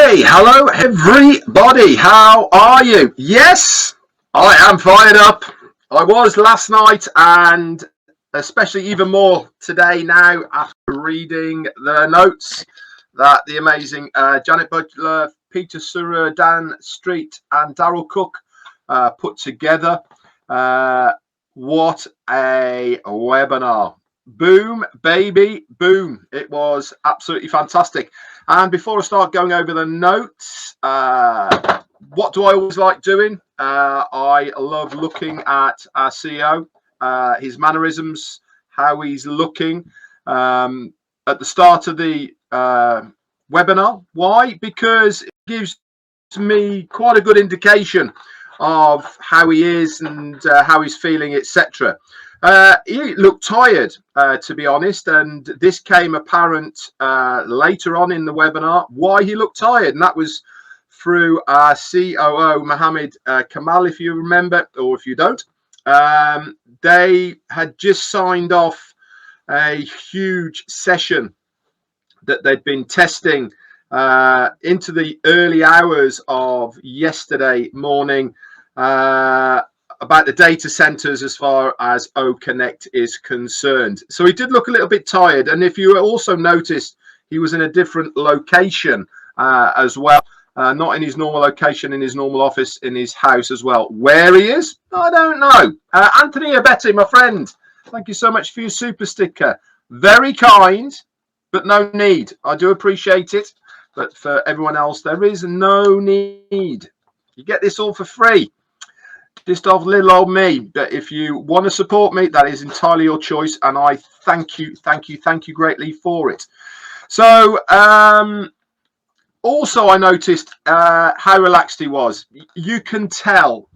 Okay, hello everybody, how are you? Yes, I am fired up. I was last night, and especially even more today now after reading the notes that the amazing Janet Butler, Peter Surrer, Dan Street and Daryl Cook put together. What a webinar. Boom, baby, boom. It was absolutely fantastic. And before I start going over the notes, what do I always like doing? I love looking at our CEO, his mannerisms, how he's looking at the start of the webinar. Why? Because it gives me quite a good indication of how he is and how he's feeling, etc. He looked tired, to be honest, and this came apparent later on in the webinar why he looked tired, and that was through our COO, Mohammed Kamal, if you remember, or if you don't. They had just signed off a huge session that they'd been testing into the early hours of yesterday morning, about the data centers as far as OConnect is concerned. So he did look a little bit tired, and if you also noticed, he was in a different location as well, not in his normal location, in his normal office, in his house as well. Where he is, I don't know. Anthony Abeti, my friend, thank you so much for your super sticker. Very kind, but no need. I do appreciate it, but for everyone else, there is no need. You get this all for free. Just of little old me. But if you want to support me, that is entirely your choice, and I thank you greatly for it. So also I noticed how relaxed he was. You can tell,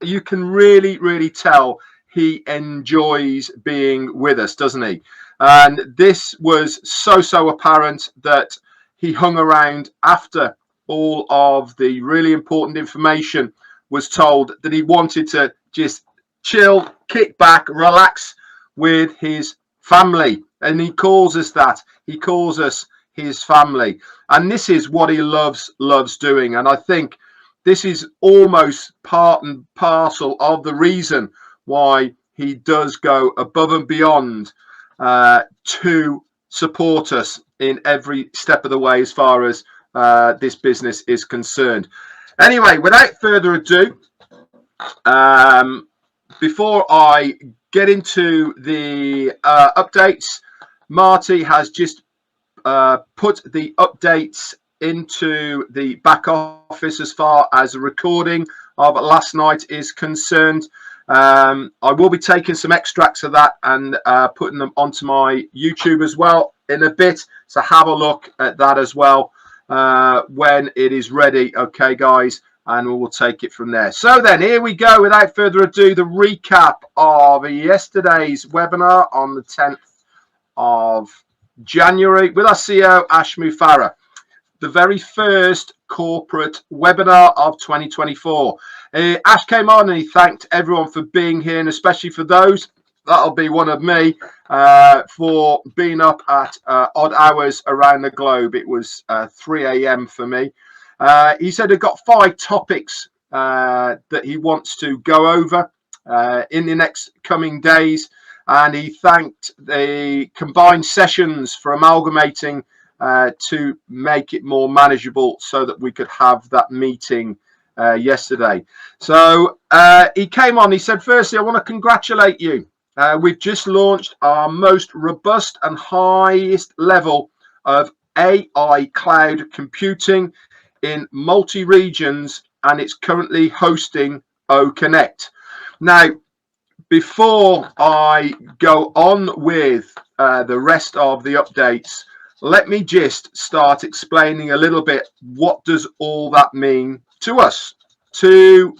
you can really tell he enjoys being with us, doesn't he? And this was so apparent that he hung around after all of the really important information was told, that he wanted to just chill, kick back, relax with his family. And he calls us that. He calls us his family. And this is what he loves doing. And I think this is almost part and parcel of the reason why he does go above and beyond to support us in every step of the way as far as this business is concerned. Anyway, without further ado, before I get into the updates, Marty has just put the updates into the back office as far as the recording of last night is concerned. I will be taking some extracts of that and putting them onto my YouTube as well in a bit, so have a look at that as well when it is ready. Okay, guys, and we will take it from there. So then, here we go. Without further ado, the recap of yesterday's webinar on the 10th of January with our CEO, Ash Mufareh. The very first corporate webinar of 2024. Ash came on and he thanked everyone for being here, and especially for those, that'll be one of me, for being up at odd hours around the globe. It was 3 a.m. for me. He said he'd got 5 topics that he wants to go over in the next coming days, and he thanked the combined sessions for amalgamating to make it more manageable so that we could have that meeting yesterday. So he came on, he said, firstly, I want to congratulate you. We've just launched our most robust and highest level of AI cloud computing in multi-regions, and it's currently hosting OConnect. Now, before I go on with the rest of the updates, let me just start explaining a little bit, what does all that mean to us, to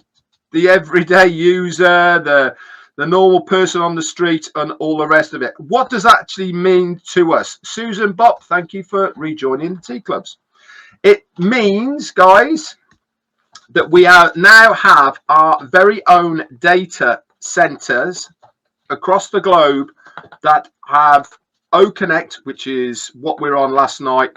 the everyday user, the normal person on the street, and all the rest of it. What does that actually mean to us? Susan Bopp, thank you for rejoining the Tea Clubs. It means, guys, that we now have our very own data centers across the globe that have OConnect, which is what we're on last night,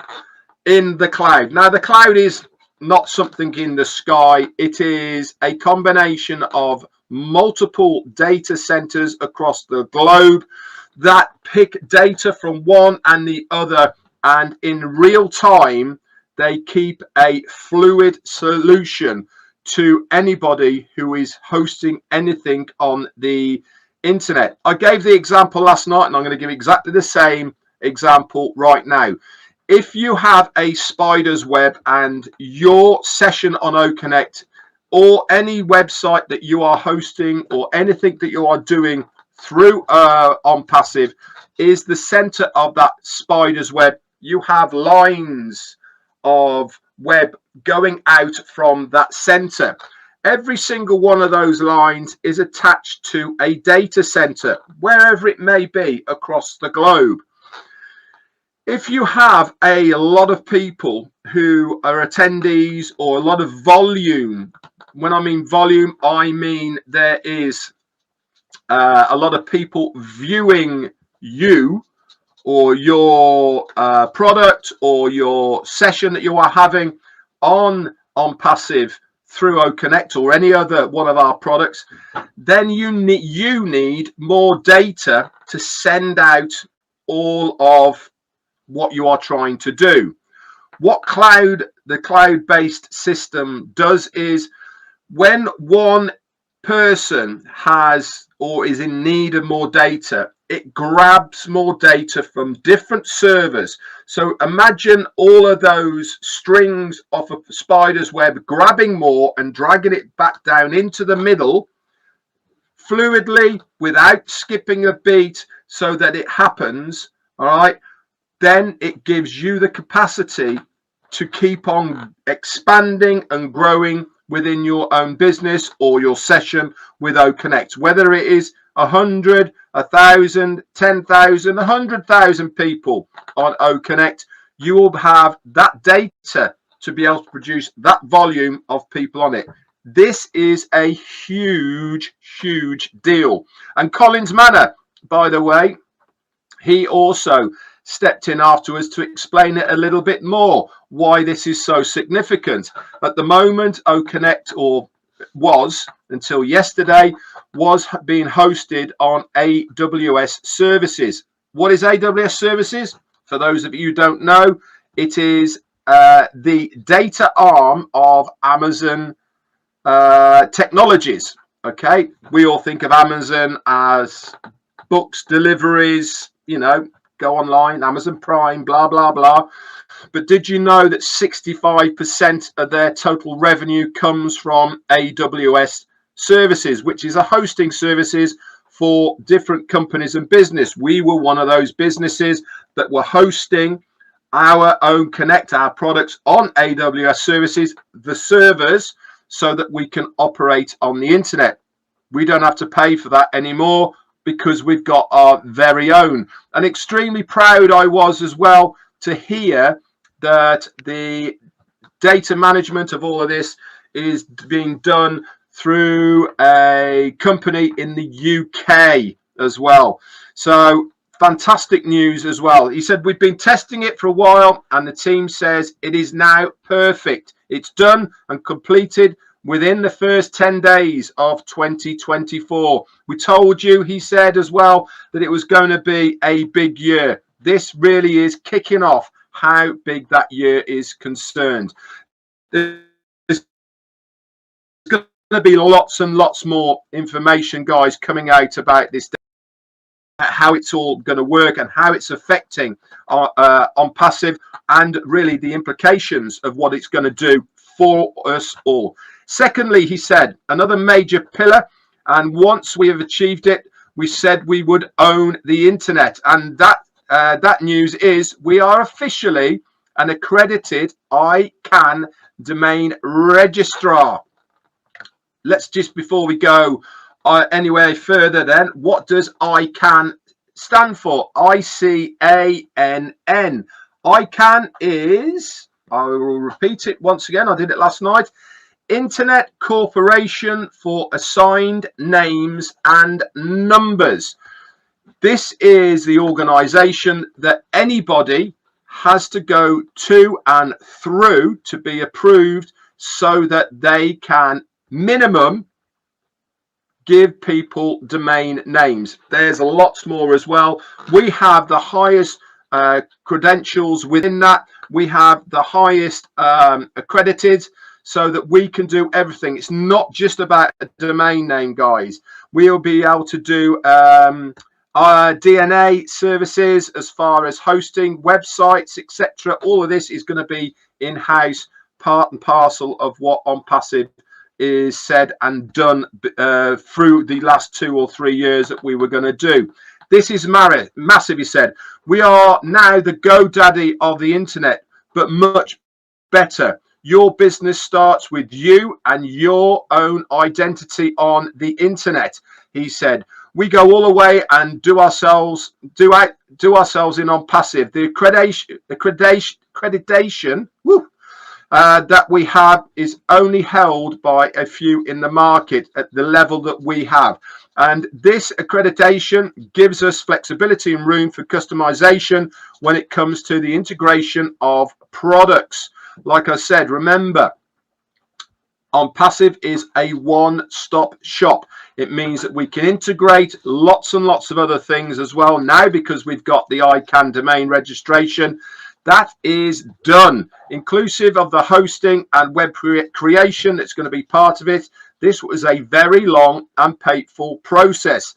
in the cloud. Now, the cloud is not something in the sky. It is a combination of multiple data centers across the globe that pick data from one and the other, and in real time they keep a fluid solution to anybody who is hosting anything on the internet. I gave the example last night, and I'm going to give exactly the same example right now. If you have a spider's web and your session on OConnect, or any website that you are hosting, or anything that you are doing through ONPASSIVE is the center of that spider's web, you have lines of web going out from that center. Every single one of those lines is attached to a data center, wherever it may be across the globe. If you have a lot of people who are attendees, or a lot of volume, when I mean volume, I mean there is a lot of people viewing you or your product or your session that you are having on ONPASSIVE through OConnect or any other one of our products, then you need more data to send out all of what you are trying to do. What the cloud-based system does is, when one person has or is in need of more data, it grabs more data from different servers. So imagine all of those strings off a spider's web grabbing more and dragging it back down into the middle fluidly without skipping a beat, so that it happens. All right, then it gives you the capacity to keep on expanding and growing within your own business or your session with OConnect, whether it is 100, 1,000, 10,000, 100,000 people on OConnect. You will have that data to be able to produce that volume of people on it. This is a huge deal. And Collins Manor, by the way, he also stepped in afterwards to explain it a little bit more, why this is so significant. At the moment, OConnect, or was until yesterday, was being hosted on AWS services. What is AWS services? For those of you who don't know, it is the data arm of Amazon technologies. Okay, we all think of Amazon as books, deliveries, you know, go online, Amazon Prime, blah, blah, blah. But did you know that 65% of their total revenue comes from AWS services, which is a hosting services for different companies and business? We were one of those businesses that were hosting our own Connect, our products on AWS services, the servers, so that we can operate on the internet. We don't have to pay for that anymore, because we've got our very own. And extremely proud I was as well to hear that the data management of all of this is being done through a company in the UK as well. So fantastic news as well. He said, we've been testing it for a while and the team says it is now perfect. It's done and completed within the first 10 days of 2024. We told you, he said as well, that it was going to be a big year. This really is kicking off how big that year is concerned. There's going to be lots and lots more information, guys, coming out about this, how it's all going to work and how it's affecting ONPASSIVE, and really the implications of what it's going to do for us all. Secondly, he said, another major pillar, and once we have achieved it, we said we would own the internet. And that news is we are officially an accredited ICANN domain registrar. Let's just, before we go anywhere further then, what does ICANN stand for? ICANN. ICANN is, I will repeat it once again, I did it last night, Internet Corporation for Assigned Names and Numbers. This is the organization that anybody has to go to and through to be approved so that they can minimum give people domain names. There's lots more as well. We have the highest credentials within that. We have the highest accredited, so that we can do everything. It's not just about a domain name, guys. We'll be able to do our DNA services as far as hosting websites, etc. All of this is going to be in-house, part and parcel of what ONPASSIVE is said and done through the last 2 or 3 years that we were going to do. This is massive, he said. We are now the GoDaddy of the internet, but much better. Your business starts with you and your own identity on the internet, he said. We go all the way and do ourselves in ONPASSIVE. The accreditation that we have is only held by a few in the market at the level that we have. And this accreditation gives us flexibility and room for customization when it comes to the integration of products. Like I said, remember, ONPASSIVE is a one-stop shop. It means that we can integrate lots and lots of other things as well now, because we've got the ICANN domain registration. That is done, inclusive of the hosting and web creation that's going to be part of it. This was a very long and painful process.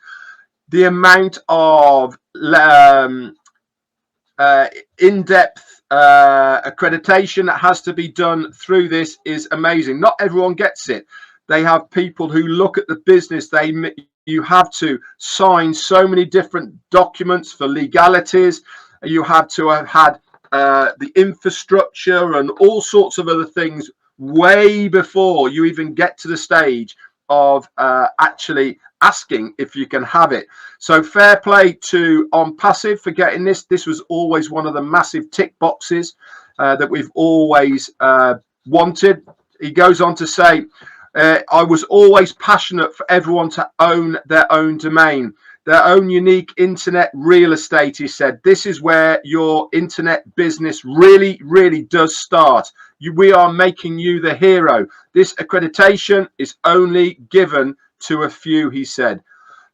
The amount of in-depth accreditation that has to be done through this is amazing. Not everyone gets it. They have people who look at the business. You have to sign so many different documents for legalities. You have to have had the infrastructure and all sorts of other things way before you even get to the stage of actually asking if you can have it. So fair play to ONPASSIVE for getting this. This was always one of the massive tick boxes that we've always wanted. He goes on to say, I was always passionate for everyone to own their own domain, their own unique internet real estate. He said, this is where your internet business really does start. We are making you the hero. This accreditation is only given to a few, he said.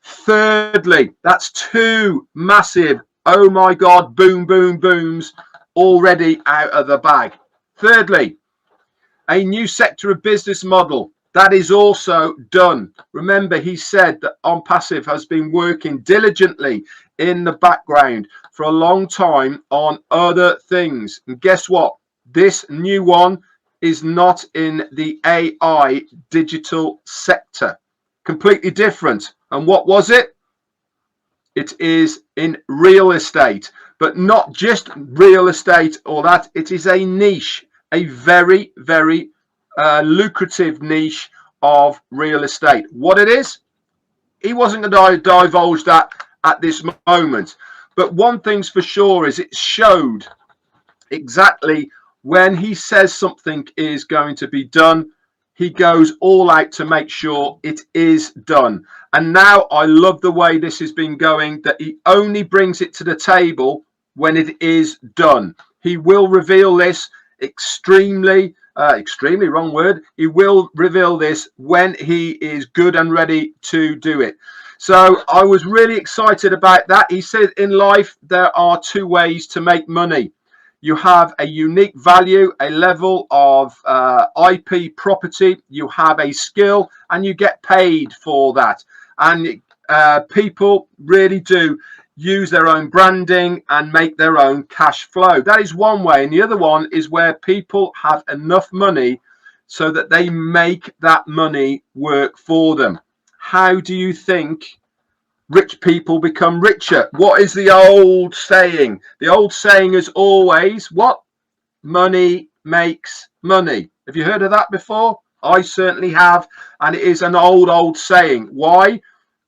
Thirdly, that's 2 massive, oh my God, boom, boom, booms already out of the bag. Thirdly, a new sector of business model. That is also done. Remember, he said that ONPASSIVE has been working diligently in the background for a long time on other things. And guess what? This new one is not in the AI digital sector. Completely different. And what was it? It is in real estate, but not just real estate or that. It is a niche, a very lucrative niche of real estate. What it is, he wasn't going to divulge that at this moment. But one thing's for sure is it showed exactly when he says something is going to be done, he goes all out to make sure it is done. And now I love the way this has been going, that he only brings it to the table when it is done. He will reveal this extremely wrong word. He will reveal this when he is good and ready to do it. So I was really excited about that. He said in life, there are 2 ways to make money. You have a unique value, a level of IP property, you have a skill, and you get paid for that. And people really do use their own branding and make their own cash flow. That is one way. And the other one is where people have enough money so that they make that money work for them. How do you think rich people become richer? What is the old saying? The old saying is always what? Money makes money. Have you heard of that before? I certainly have. And it is an old saying. Why?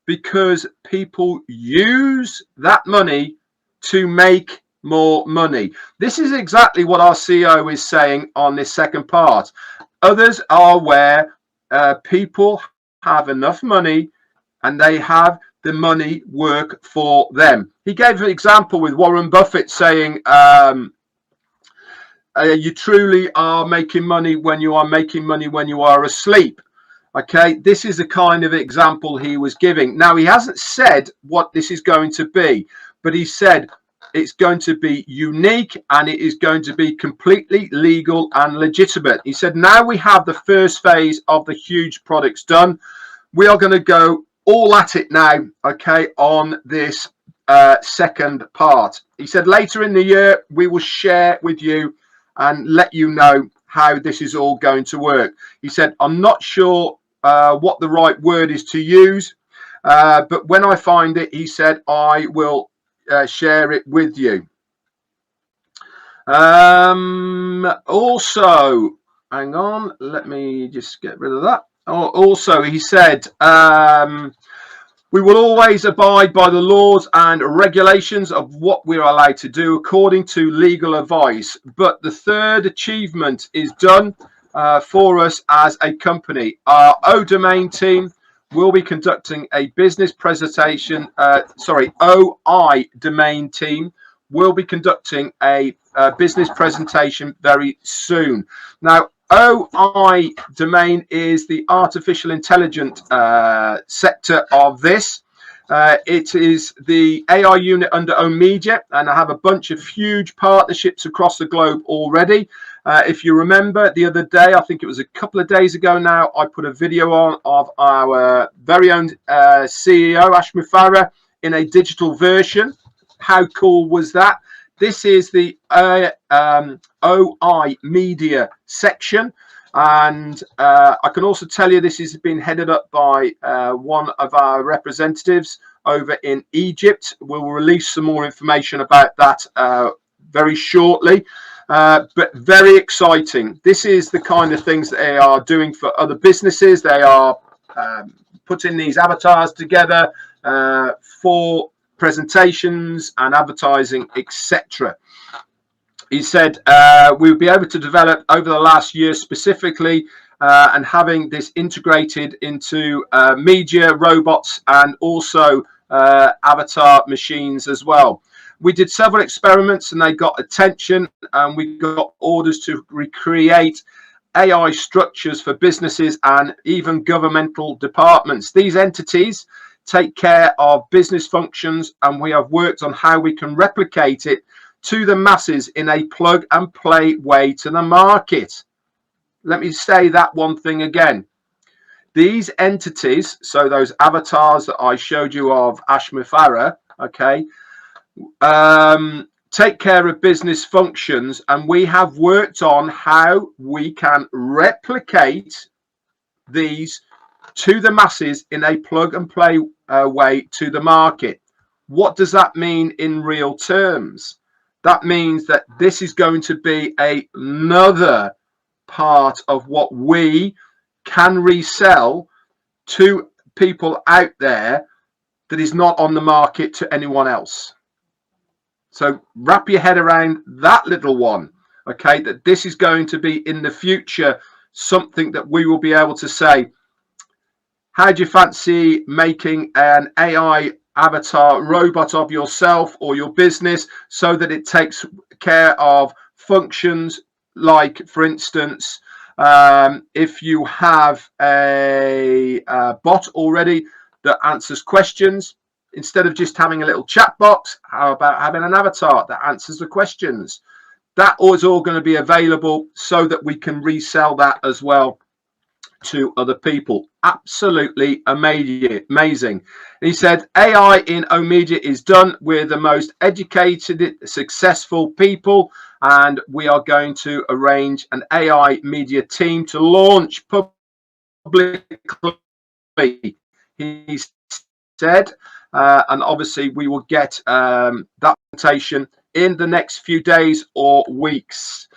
Because people use that money to make more money. This is exactly what our CEO is saying on this second part. Others are where people have enough money and they have the money work for them. He gave an example with Warren Buffett saying You truly are making money when you are making money when you are asleep. Okay, this is the kind of example he was giving. Now, he hasn't said what this is going to be, but he said it's going to be unique and it is going to be completely legal and legitimate. He said, now we have the first phase of the huge products done. We are going to go all at it now, okay, on this second part. He said later in the year, we will share with you and let you know how this is all going to work. He said, I'm not sure what the right word is to use, but when I find it, he said, I will share it with you. Also, hang on, let me just get rid of that. Also, he said, we will always abide by the laws and regulations of what we are allowed to do according to legal advice. But the third achievement is done for us as a company. Our ODomain team will be conducting a business presentation. OIDomain team will be conducting a business presentation very soon. Now, OIDomain is the artificial intelligence sector of this. It is the AI unit under OMedia, and I have a bunch of huge partnerships across the globe already. If you remember the other day, I think it was a couple of days ago now, I put a video on of our very own CEO, Mufareh, in a digital version. How cool was that? This is the OI media section, and I can also tell you this has been headed up by one of our representatives over in Egypt. We'll release some more information about that very shortly, but very exciting. This is the kind of things that they are doing for other businesses. They are putting these avatars together for presentations and advertising, etc. He said we'll be able to develop over the last year specifically and having this integrated into media, robots, and also avatar machines as well. We did several experiments and they got attention, and we got orders to recreate AI structures for businesses and even governmental departments. These entities take care of business functions, and we have worked on how we can replicate it to the masses in a plug and play way to the market. Let me say that one thing again. These entities, so those avatars that I showed you of Mufareh, okay, take care of business functions, and we have worked on how we can replicate these to the masses in a plug and play way to the market. What does that mean in real terms? That means that this is going to be another part of what we can resell to people out there that is not on the market to anyone else. So wrap your head around that little one, okay, that this is going to be in the future something that we will be able to say, how do you fancy making an AI avatar robot of yourself or your business so that it takes care of functions like, for instance, if you have a bot already that answers questions, instead of just having a little chat box, how about having an avatar that answers the questions? That is all going to be available so that we can resell that as well to other people. Absolutely amazing. He said AI in OMedia is done. We're the most educated, successful people, and we are going to arrange an AI media team to launch publicly, he said, and obviously we will get that presentation in the next few days or weeks.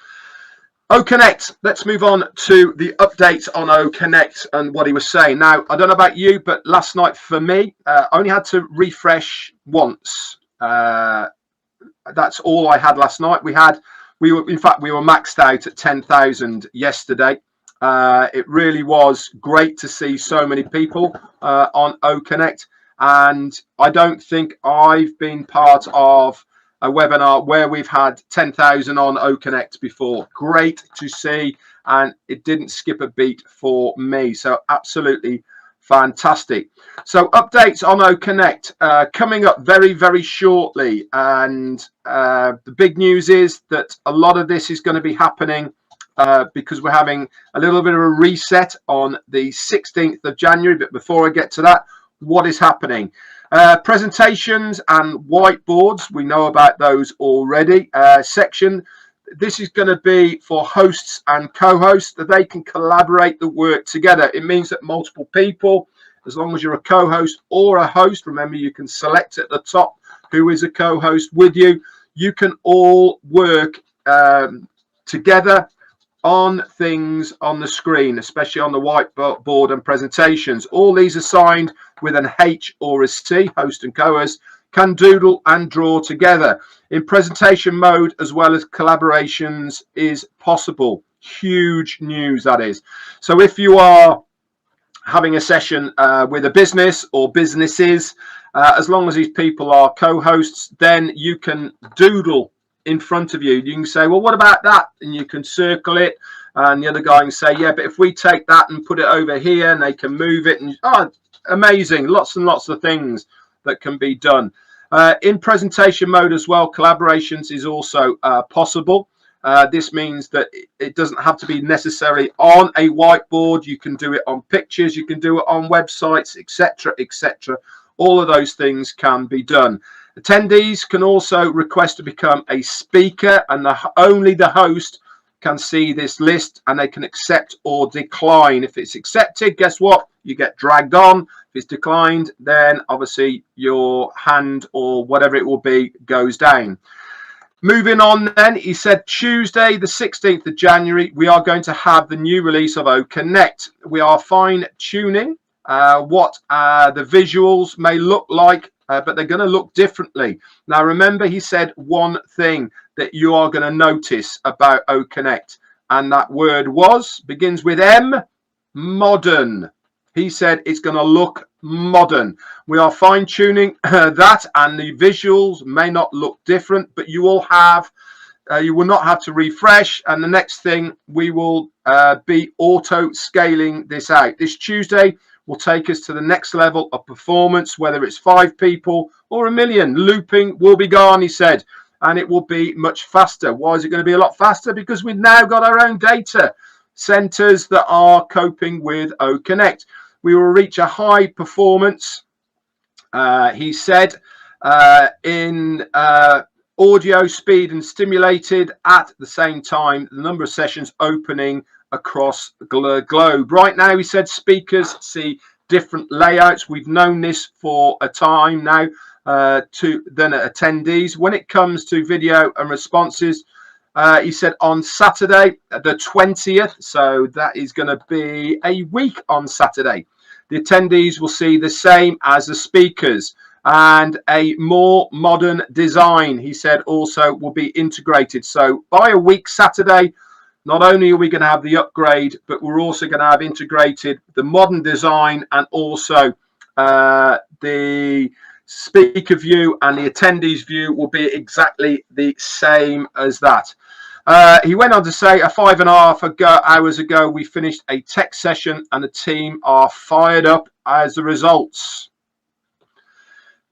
OConnect, let's move on to the updates on OConnect and what he was saying. Now, I don't know about you, but last night for me, I only had to refresh once. That's all I had last night. We were maxed out at 10,000 yesterday. It really was great to see so many people on OConnect, and I don't think I've been part of a webinar where we've had 10,000 on OConnect before. Great to see, and it didn't skip a beat for me. So absolutely fantastic. So updates on OConnect coming up very, very shortly. And the big news is that a lot of this is going to be happening because we're having a little bit of a reset on the 16th of January. But before I get to that, what is happening? Presentations and whiteboards, we know about those already. Section, this is going to be for hosts and co-hosts, that they can collaborate the work together. It means that multiple people, as long as you're a co-host or a host, remember you can select at the top who is a co-host with you. You can all work together on things on the screen, especially on the whiteboard and presentations. All these are signed with an H or a C, host and co-host, can doodle and draw together. In presentation mode as well as collaborations is possible. Huge news, that is. So if you are having a session with a business or businesses, as long as these people are co-hosts, then you can doodle in front of you. You can say, well, what about that? And you can circle it, and the other guy can say, yeah, but if we take that and put it over here, and they can move it, and amazing, lots and lots of things that can be done. In presentation mode as well, collaborations is also possible. This means that it doesn't have to be necessarily on a whiteboard. You can do it on pictures, you can do it on websites, etc., etc. All of those things can be done. Attendees can also request to become a speaker, and only the host can see this list, and they can accept or decline. If it's accepted, guess what? You get dragged on. If it's declined, then obviously your hand or whatever it will be goes down. Moving on then, he said Tuesday the 16th of January, we are going to have the new release of OConnect. We are fine-tuning what the visuals may look like, but they're going to look differently. Now, remember, he said one thing that you are going to notice about OConnect, and that word begins with M, modern. He said it's going to look modern. We are fine-tuning that, and the visuals may not look different, but you will not have to refresh. And the next thing, we will be auto-scaling this out. This Tuesday will take us to the next level of performance, whether it's 5 people or 1 million. Looping will be gone, he said, and it will be much faster. Why is it going to be a lot faster? Because we've now got our own data centers that are coping with OConnect. We will reach a high performance, he said, in audio speed and stimulated at the same time, the number of sessions opening across the globe. Right now, he said, speakers see different layouts. We've known this for a time now than attendees. When it comes to video and responses, he said on Saturday, the 20th, so that is going to be a week on Saturday, the attendees will see the same as the speakers, and a more modern design, he said, also will be integrated. So by a week Saturday, not only are we going to have the upgrade, but we're also going to have integrated the modern design, and also the speaker view and the attendees view will be exactly the same as that. He went on to say, 5.5 hours ago, we finished a tech session and the team are fired up as the results.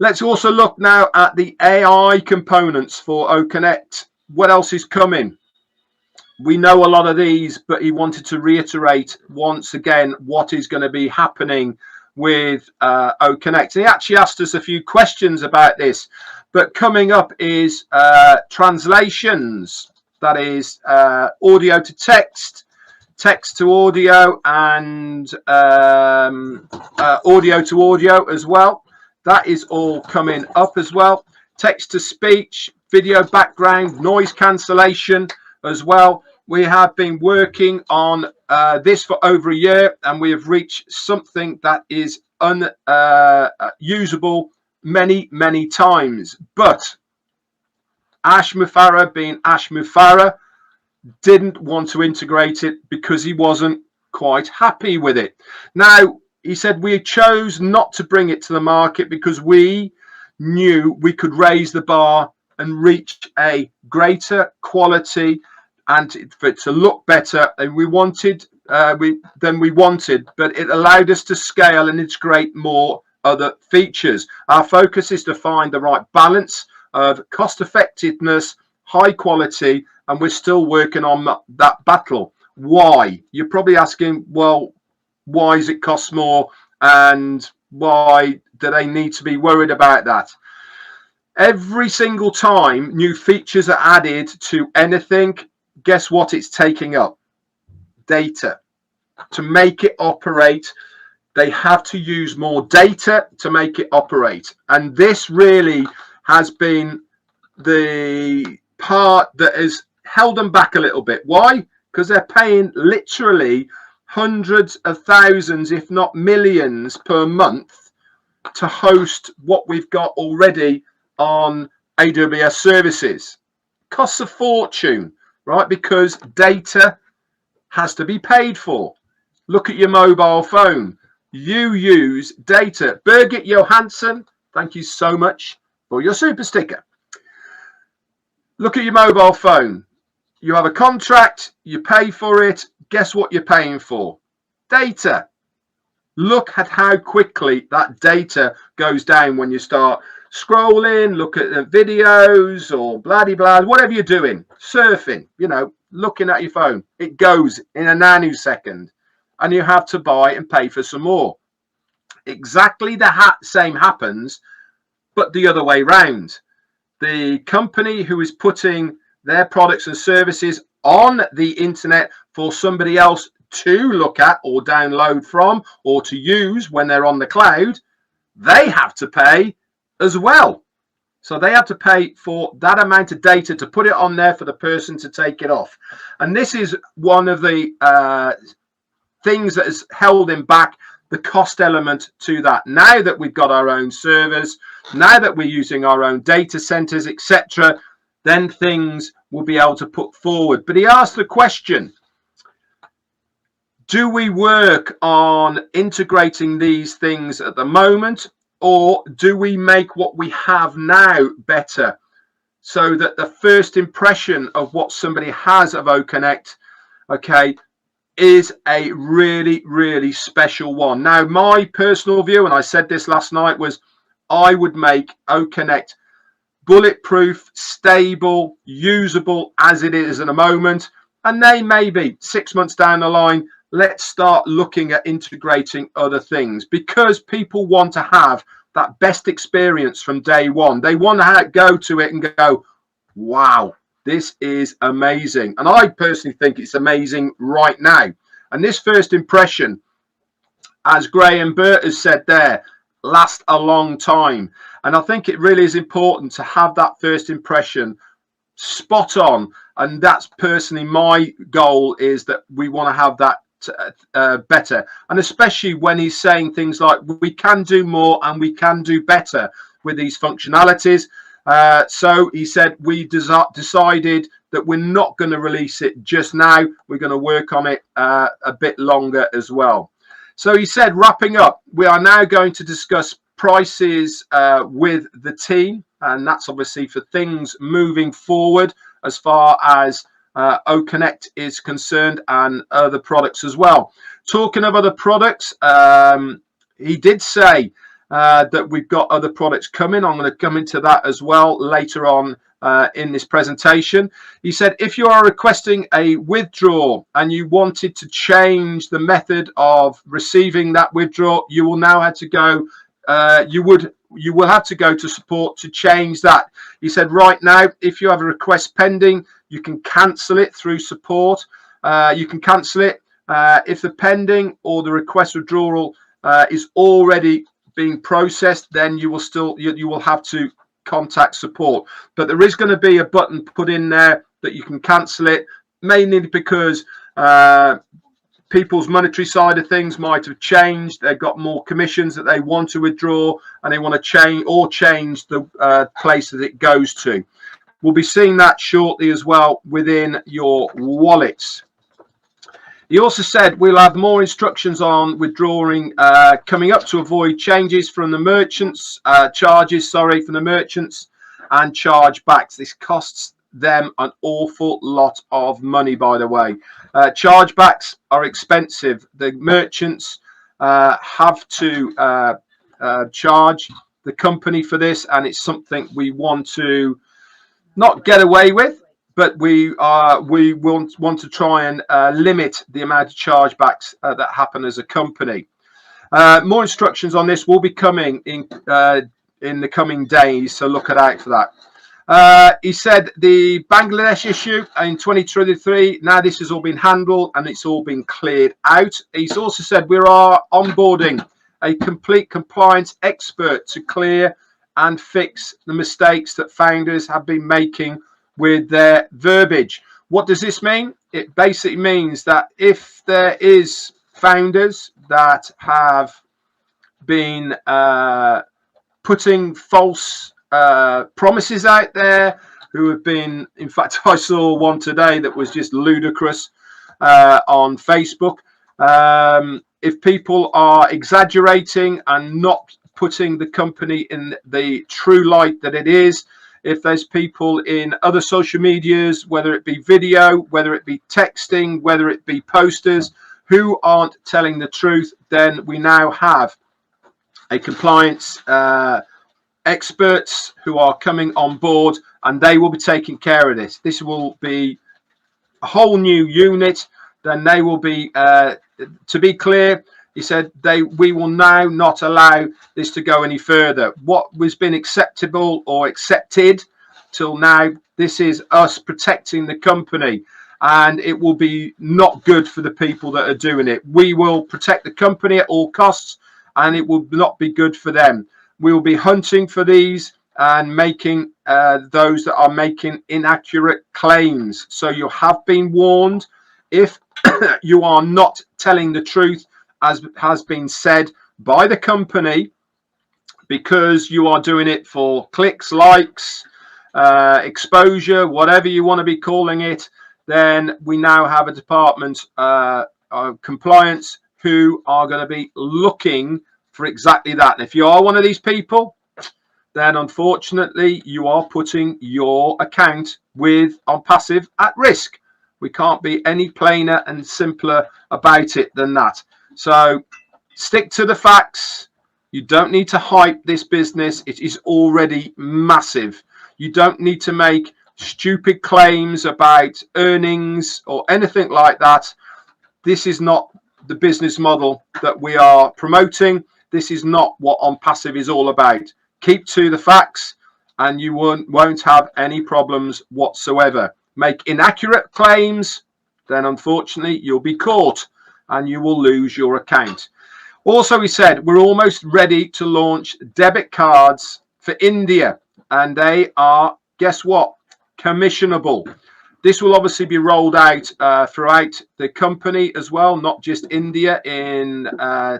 Let's also look now at the AI components for OConnect. What else is coming? We know a lot of these, but he wanted to reiterate once again what is going to be happening with OConnect. He actually asked us a few questions about this, but coming up is translations. That is audio to text, text to audio, and audio to audio as well. That is all coming up as well. Text to speech, video background, noise cancellation as well. We have been working on this for over a year, and we have reached something that is unusable many times. But Ash Mufareh, being Ash Mufareh, didn't want to integrate it because he wasn't quite happy with it. Now, he said we chose not to bring it to the market because we knew we could raise the bar and reach a greater quality and for it to look better than we wanted, but it allowed us to scale and integrate more other features. Our focus is to find the right balance of cost effectiveness, high quality, and we're still working on that battle. Why? You're probably asking, well, why does it cost more, and why do they need to be worried about that? Every single time new features are added to anything, guess what it's taking up? Data. To make it operate, they have to use more data to make it operate. And this really has been the part that has held them back a little bit. Why? Because they're paying literally hundreds of thousands, if not millions per month to host what we've got already on AWS services. Costs a fortune, right? Because data has to be paid for. Look at your mobile phone. You use data. Birgit Johansson, thank you so much for your super sticker. Look at your mobile phone. You have a contract, you pay for it. Guess what you're paying for? Data. Look at how quickly that data goes down when you start scrolling, look at the videos or bloody blah, whatever you're doing, surfing, you know, looking at your phone. It goes in a nanosecond and you have to buy and pay for some more. Exactly the same happens, but the other way round. The company who is putting their products and services on the internet for somebody else to look at or download from or to use when they're on the cloud, they have to pay as well. So they have to pay for that amount of data to put it on there for the person to take it off. And this is one of the things that has held him back, the cost element to that. Now that we've got our own servers, now that we're using our own data centers, etc., then things will be able to put forward. But he asked the question, do we work on integrating these things at the moment, or do we make what we have now better so that the first impression of what somebody has of OConnect, okay, is a really, really special one? Now, my personal view, and I said this last night, was I would make OConnect bulletproof, stable, usable as it is at the moment. And then maybe 6 months down the line, let's start looking at integrating other things, because people want to have that best experience from day one. They want to go to it and go, wow, this is amazing. And I personally think it's amazing right now. And this first impression, as Graham Burt has said there, lasts a long time. And I think it really is important to have that first impression spot on. And that's personally my goal, is that we want to have that better. And especially when he's saying things like we can do more and we can do better with these functionalities. So he said we decided that we're not going to release it just now. We're going to work on it a bit longer as well. So he said, wrapping up, we are now going to discuss prices with the team, and that's obviously for things moving forward as far as OConnect is concerned, and other products as well. Talking of other products, he did say that we've got other products coming. I'm going to come into that as well later on in this presentation. He said, if you are requesting a withdrawal and you wanted to change the method of receiving that withdrawal, you will now have to go, you will have to go to support to change that. He said, right now, if you have a request pending, you can cancel it through support. You can cancel it if the pending or the request withdrawal is already being processed. Then you will have to contact support. But there is going to be a button put in there that you can cancel it, mainly because people's monetary side of things might have changed. They've got more commissions that they want to withdraw, and they want to change the place that it goes to. We'll be seeing that shortly as well within your wallets. He also said we'll have more instructions on withdrawing coming up to avoid changes from the merchants, charges, sorry, from the merchants. and chargebacks. This costs them an awful lot of money, by the way. Chargebacks are expensive. The merchants have to charge the company for this, and it's something we want to not get away with, but we want to try and limit the amount of chargebacks that happen as a company. More instructions on this will be coming in the coming days, so look out for that. He said the Bangladesh issue in 2023, now this has all been handled and it's all been cleared out. He's also said we are onboarding a complete compliance expert to clear and fix the mistakes that founders have been making with their verbiage. What does this mean? It basically means that if there is founders that have been putting false promises out there, who have been, in fact, I saw one today that was just ludicrous on Facebook. If people are exaggerating and not putting the company in the true light that it is, if there's people in other social medias, whether it be video, whether it be texting, whether it be posters, who aren't telling the truth, then we now have a compliance experts who are coming on board, and they will be taking care of this. This will be a whole new unit. Then they will be, to be clear, he said, we will now not allow this to go any further. What was been acceptable or accepted till now, this is us protecting the company, and it will be not good for the people that are doing it. We will protect the company at all costs, and it will not be good for them. We will be hunting for these and making those that are making inaccurate claims. So you have been warned. If you are not telling the truth, as has been said by the company, because you are doing it for clicks, likes, exposure, whatever you want to be calling it, then we now have a department of compliance who are going to be looking for exactly that. And if you are one of these people, then unfortunately you are putting your account with ONPASSIVE at risk. We can't be any plainer and simpler about it than that. So stick to the facts. You don't need to hype this business. It is already massive. You don't need to make stupid claims about earnings or anything like that. This is not the business model that we are promoting. This is not what ONPASSIVE is all about. Keep to the facts and you won't have any problems whatsoever. Make inaccurate claims, then unfortunately you'll be caught and you will lose your account. Also, he said we're almost ready to launch debit cards for India, and they are, guess what, commissionable. This will obviously be rolled out throughout the company as well, not just India, in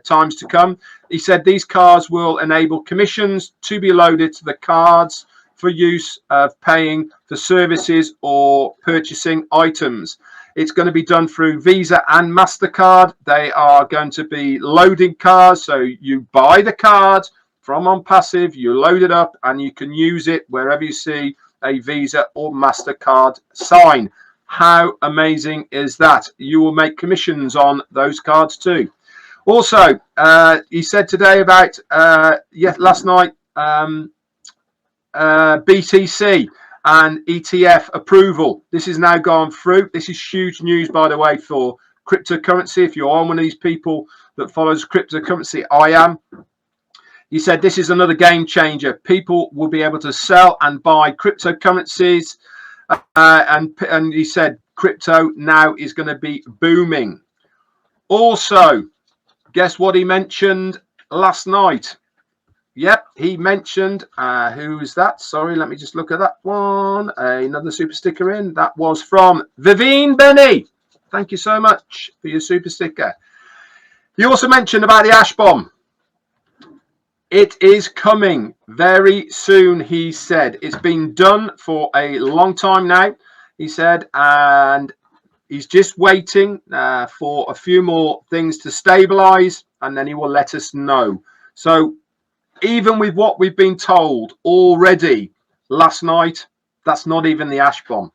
times to come. He said these cards will enable commissions to be loaded to the cards for use of paying for services or purchasing items. It's going to be done through Visa and MasterCard. They are going to be loading cards. So you buy the card from ONPASSIVE, you load it up, and you can use it wherever you see a Visa or MasterCard sign. How amazing is that? You will make commissions on those cards too. Also, he said today about, last night, BTC and ETF approval. This is now gone through. This is huge news, by the way, for cryptocurrency. If you are one of these people that follows cryptocurrency, I am. He said this is another game changer. People will be able to sell and buy cryptocurrencies, and he said crypto now is going to be booming. Also, guess what he mentioned last night? Yep, he mentioned, who's that? Sorry, let me just look at that one. Another super sticker in. That was from Vivine Benny. Thank you so much for your super sticker. He also mentioned about the ash bomb. It is coming very soon, he said. It's been done for a long time now, he said, and he's just waiting for a few more things to stabilize, and then he will let us know. So even with what we've been told already, last night, that's not even the ash bomb.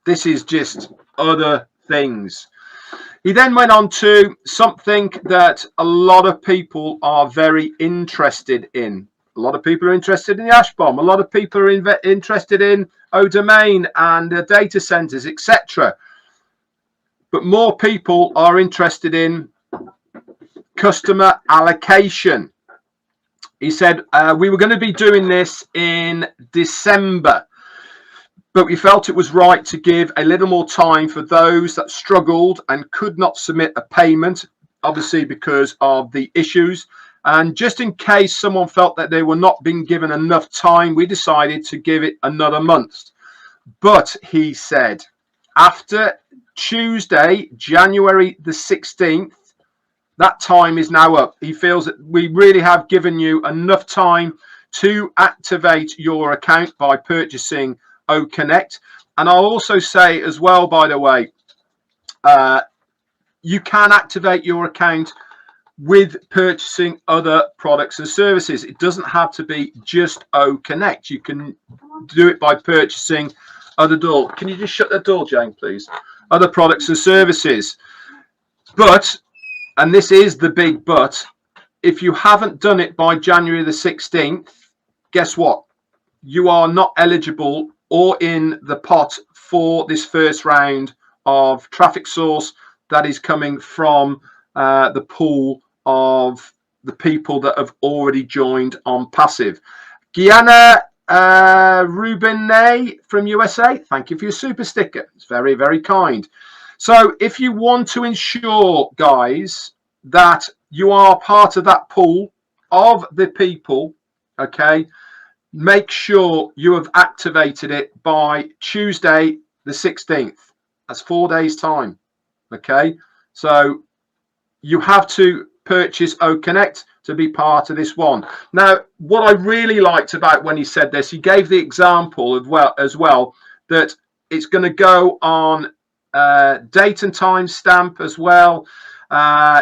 This is just other things. He then went on to something that a lot of people are very interested in. A lot of people are interested in the ash bomb. A lot of people are interested in ODomain and data centers, etc. But more people are interested in customer allocation. He said, we were going to be doing this in December, but we felt it was right to give a little more time for those that struggled and could not submit a payment, obviously because of the issues. And just in case someone felt that they were not being given enough time, we decided to give it another month. But he said, after Tuesday, January the 16th, that time is now up. He feels that we really have given you enough time to activate your account by purchasing OConnect. And I'll also say as well, by the way, you can activate your account with purchasing other products and services. It doesn't have to be just OConnect. You can do it by purchasing other door. Can you just shut that door, Jane, please? Other products and services. But, and this is the big but, if you haven't done it by January the 16th, guess what? You are not eligible or in the pot for this first round of traffic source that is coming from the pool of the people that have already joined ONPASSIVE. Gianna Rubinay from USA, thank you for your super sticker. It's very, very kind. So if you want to ensure, guys, that you are part of that pool of the people, okay, make sure you have activated it by Tuesday the 16th. That's 4 days time. Okay, so you have to purchase OConnect to be part of this one. Now, what I really liked about when he said this, he gave the example of as well that it's going to go on date and time stamp as well.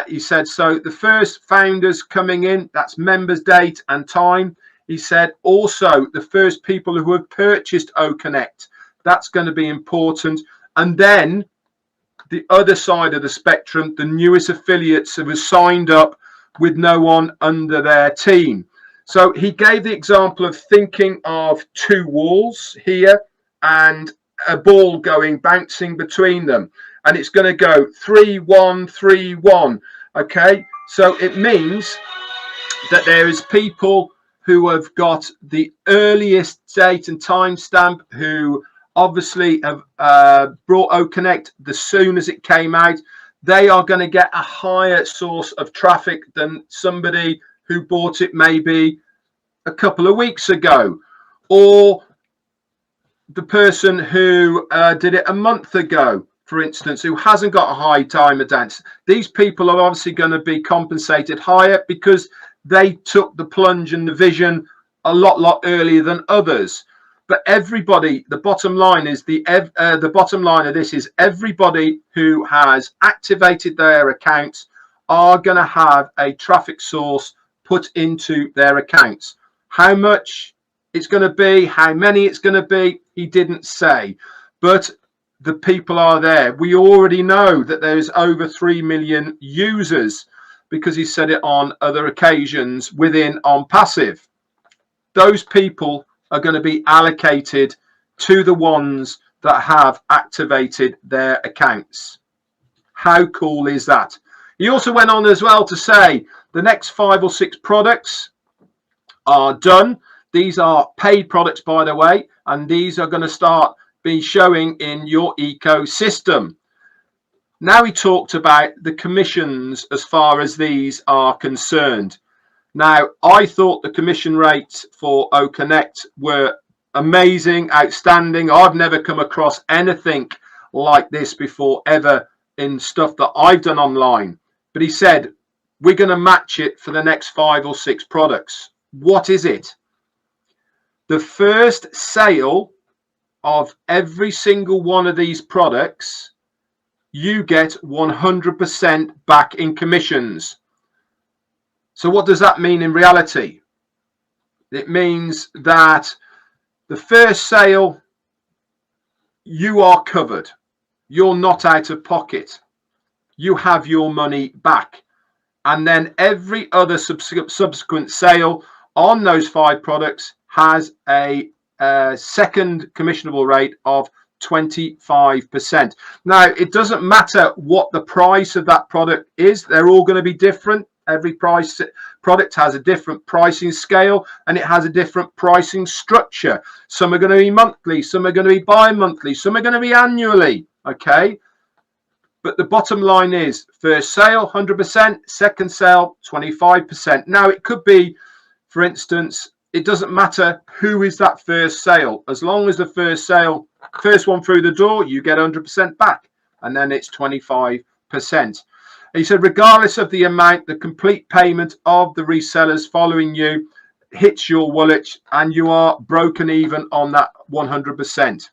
He said, so the first founders coming in, that's members date and time. He said also the first people who have purchased OConnect, that's going to be important. And then the other side of the spectrum, the newest affiliates who have signed up with no one under their team. So he gave the example of thinking of two walls here and a ball bouncing between them. And it's going to go 3-1, 3-1. Okay, so it means that there is people who have got the earliest date and time stamp who obviously have brought OConnect the soon as it came out. They are going to get a higher source of traffic than somebody who bought it maybe a couple of weeks ago, or the person who did it a month ago, for instance, who hasn't got a high time advance. These people are obviously going to be compensated higher because they took the plunge and the vision a lot earlier than others. But everybody, the bottom line is the bottom line of this is everybody who has activated their accounts are going to have a traffic source put into their accounts. How much it's going to be, how many it's going to be, he didn't say, but the people are there. We already know that there's over 3 million users because he said it on other occasions within ONPASSIVE. Those people are going to be allocated to the ones that have activated their accounts. How cool is that? He also went on as well to say the next 5 or 6 products are done. These are paid products, by the way, and these are going to start being showing in your ecosystem. Now he talked about the commissions as far as these are concerned. Now, I thought the commission rates for OConnect were amazing, outstanding. I've never come across anything like this before, ever, in stuff that I've done online. But he said, we're going to match it for the next 5 or 6 products. What is it? The first sale of every single one of these products, you get 100% back in commissions. So what does that mean in reality? It means that The first sale, you are covered. You're not out of pocket. You have your money back. And then every other subsequent sale on those 5 products has a second commissionable rate of 25%. Now, it doesn't matter what the price of that product is. They're all going to be different. Every product has a different pricing scale, and it has a different pricing structure. Some are going to be monthly, some are going to be bi-monthly, some are going to be annually. Okay, but the bottom line is first sale 100%, second sale 25%. Now, it could be, for instance, it doesn't matter who is that first sale. As long as the first sale, first one through the door, you get 100% back, and then it's 25%. He said, regardless of the amount, the complete payment of the resellers following you hits your wallet, and you are broken even on that 100%.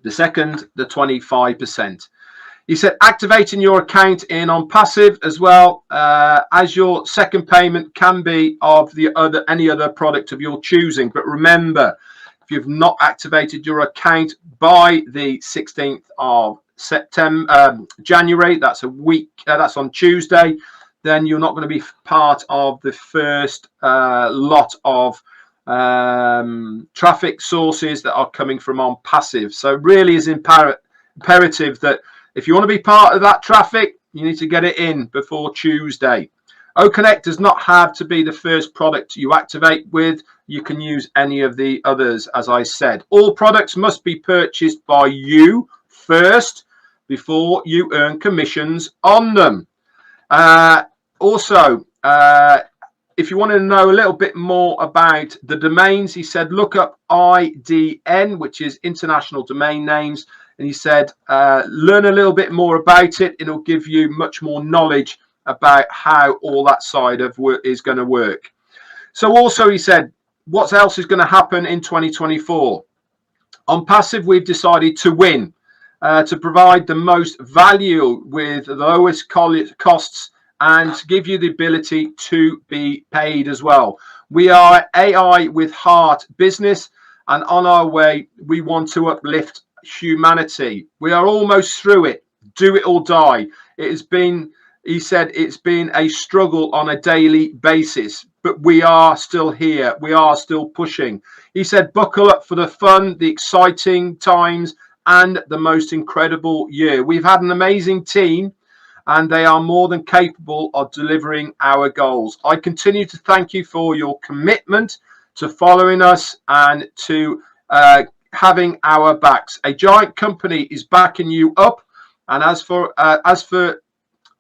The second, the 25%. He said, activating your account in ONPASSIVE as well as your second payment can be of any other product of your choosing. But remember, if you've not activated your account by the 16th of January, that's a week, that's on Tuesday, then you're not going to be part of the first lot of traffic sources that are coming from ONPASSIVE. So it really is imperative that if you want to be part of that traffic, you need to get it in before Tuesday. OConnect does not have to be the first product you activate with. You can use any of the others, as I said. All products must be purchased by you first before you earn commissions on them. Also, if you want to know a little bit more about the domains, he said, look up IDN, which is International Domain Names. And he said, learn a little bit more about it. It'll give you much more knowledge about how all that side of work is going to work. So also, he said, what else is going to happen in 2024? ONPASSIVE, we've decided to win, to provide the most value with the lowest costs and to give you the ability to be paid as well. We are AI with heart business, and on our way, we want to uplift humanity. We are almost through it. Do it or die. It has been, he said, it's been a struggle on a daily basis, but we are still here. We are still pushing. He said, buckle up for the fun, the exciting times, and the most incredible year. We've had an amazing team, and they are more than capable of delivering our goals. I continue to thank you for your commitment to following us and to having our backs. A giant company is backing you up, and as far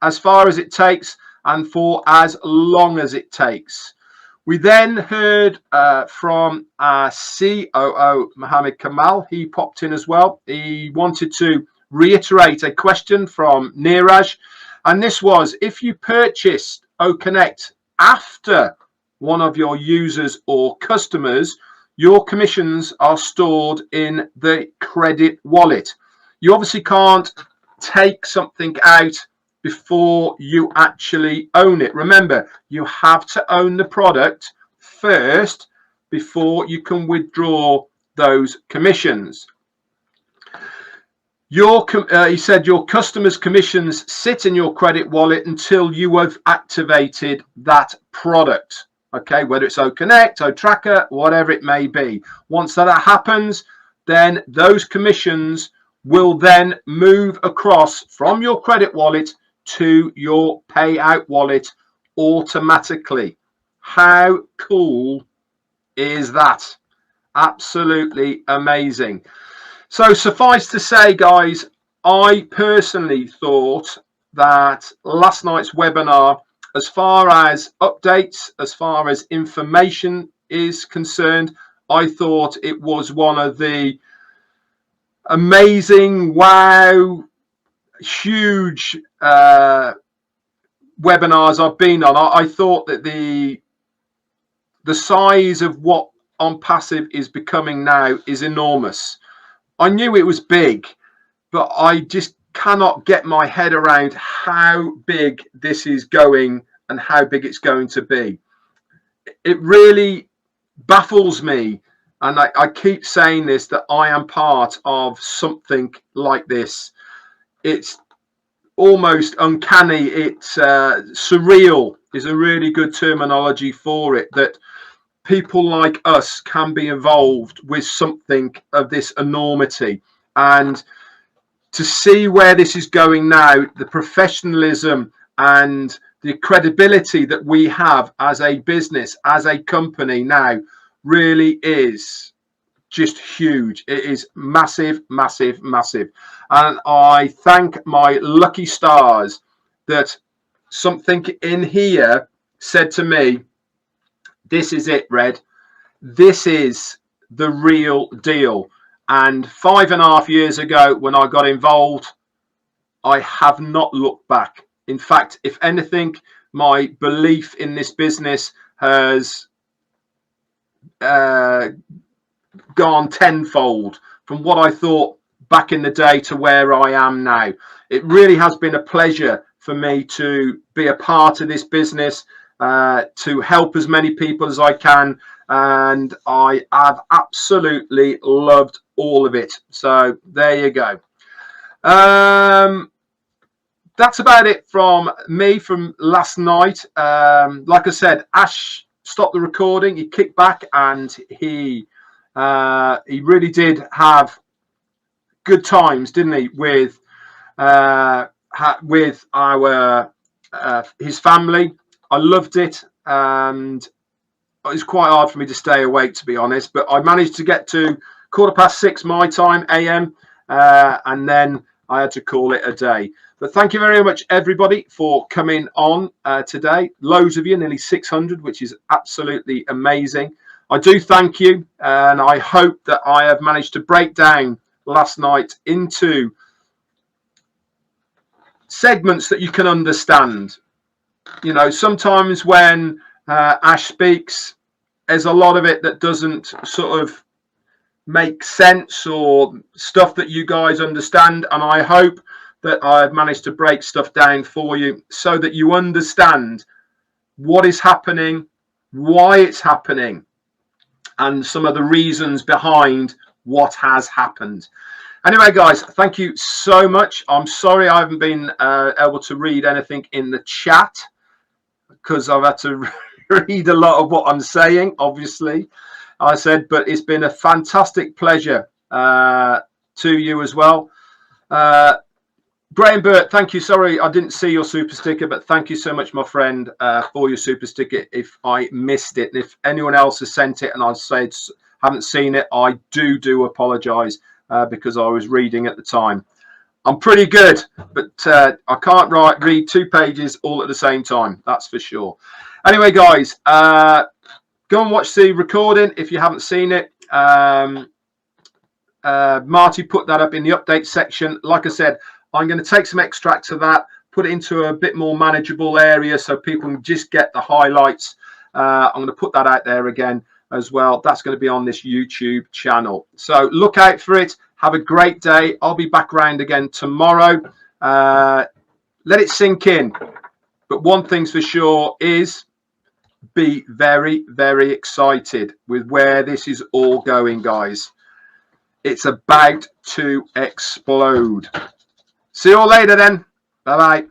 as it takes, and for as long as it takes. We then heard from our COO, Mohammed Kamal. He popped in as well. He wanted to reiterate a question from Neeraj, and this was, if you purchased OConnect after one of your users or customers, your commissions are stored in the credit wallet. You obviously can't take something out before you actually own it. Remember, you have to own the product first before you can withdraw those commissions. He said your customers' commissions sit in your credit wallet until you have activated that product. Okay, whether it's OConnect, OTracker, whatever it may be. Once that happens, then those commissions will then move across from your credit wallet to your payout wallet automatically. How cool is that? Absolutely amazing. So suffice to say, guys, I personally thought that last night's webinar, as far as updates, as far as information is concerned, I thought it was one of the amazing, wow, huge webinars I've been on. I thought that the size of what ONPASSIVE is becoming now is enormous. I knew it was big, but I just cannot get my head around how big this is going and how big it's going to be. It really baffles me and I keep saying this, that I am part of something like this. It's almost uncanny. It's surreal is a really good terminology for it, that people like us can be involved with something of this enormity. And to see where this is going now, the professionalism and the credibility that we have as a business, as a company now, really is just huge. It is massive, massive, massive. And I thank my lucky stars that something in here said to me, this is it, Red. This is the real deal. And 5.5 years ago, when I got involved, I have not looked back. In fact, if anything, my belief in this business has gone tenfold from what I thought back in the day to where I am now. It really has been a pleasure for me to be a part of this business, to help as many people as I can, and I have absolutely loved all of it. So there you go. That's about it from me from last night. Like I said, Ash stopped the recording, he kicked back, and he really did have good times, didn't he, with our his family. I loved it, and it was quite hard for me to stay awake, to be honest, but I managed to get to 6:15 my time, AM, and then I had to call it a day. But thank you very much, everybody, for coming on today. Loads of you, nearly 600, which is absolutely amazing. I do thank you, and I hope that I have managed to break down last night into segments that you can understand. You know, sometimes when Ash speaks, there's a lot of it that doesn't sort of make sense, or stuff that you guys understand, and I hope that I've managed to break stuff down for you so that you understand what is happening, why it's happening, and some of the reasons behind what has happened. Anyway, guys, thank you so much. I'm sorry I haven't been able to read anything in the chat, because I've had to read a lot of what I'm saying, obviously. I said, but it's been a fantastic pleasure to you as well. Graham Burt, thank you. Sorry, I didn't see your super sticker, but thank you so much, my friend, for your super sticker. If I missed it, and if anyone else has sent it and I said haven't seen it, I do apologise, because I was reading at the time. I'm pretty good, but I can't read 2 pages all at the same time. That's for sure. Anyway, guys, go and watch the recording if you haven't seen it. Marty put that up in the update section. Like I said, I'm going to take some extracts of that, put it into a bit more manageable area so people can just get the highlights. I'm going to put that out there again as well. That's going to be on this YouTube channel. So look out for it. Have a great day. I'll be back around again tomorrow. Let it sink in. But one thing's for sure is be very, very excited with where this is all going, guys. It's about to explode. See you all later then. Bye-bye.